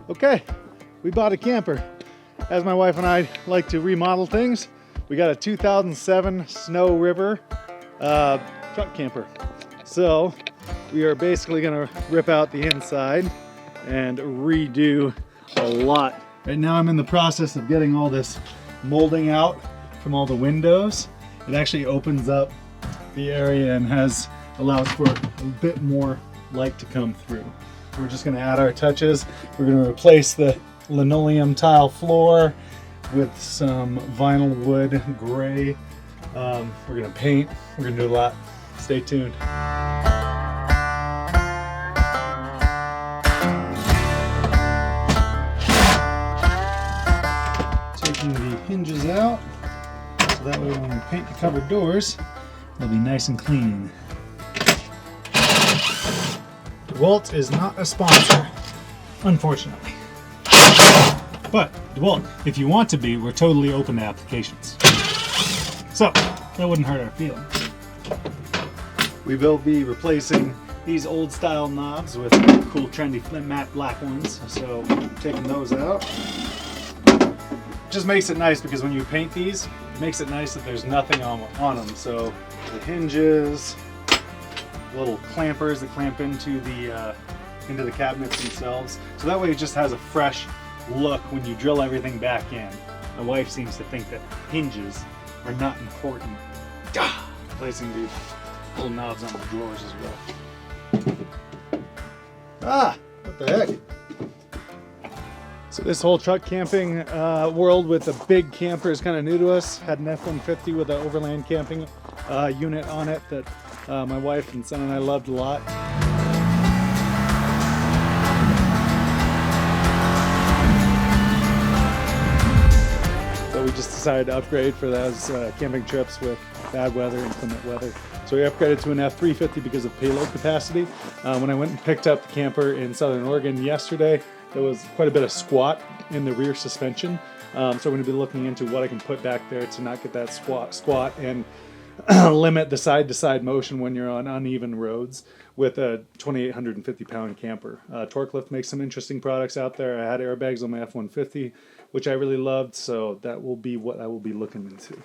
Okay, we bought a camper. As my wife and I like to remodel things, we got a 2007 Snow River truck camper. So we are basically gonna rip out the inside and redo a lot. Right now I'm in the process of getting all this molding out from all the windows. It actually opens up the area and allows for a bit more light to come through. We're just gonna add our touches. We're gonna replace the linoleum tile floor with some vinyl wood gray. We're gonna paint. We're gonna do a lot. Stay tuned. Taking the hinges out, so that way when we paint the covered doors, they'll be nice and clean. DeWalt is not a sponsor, unfortunately. But DeWalt, if you want to be, we're totally open to applications. So that wouldn't hurt our feelings. We will be replacing these old style knobs with cool trendy matte black ones. So taking those out. Just makes it nice because when you paint these, it makes it nice that there's nothing on them. So the hinges, little clampers that clamp into the cabinets themselves. So that way it just has a fresh look when you drill everything back in. My wife seems to think that hinges are not important. Placing these little knobs on the drawers as well. What the heck? So this whole truck camping world with a big camper is kind of new to us. Had an F-150 with an overland camping unit on it that my wife and son and I loved a lot. So we just decided to upgrade for those camping trips with bad weather, inclement weather. So we upgraded to an F-350 because of payload capacity. When I went and picked up the camper in Southern Oregon yesterday, there was quite a bit of squat in the rear suspension. So I'm going to be looking into what I can put back there to not get that squat and limit the side-to-side motion when you're on uneven roads with a 2,850 pound camper. Torque Lift makes some interesting products out there. I had airbags on my F-150, which I really loved, so that will be what I will be looking into.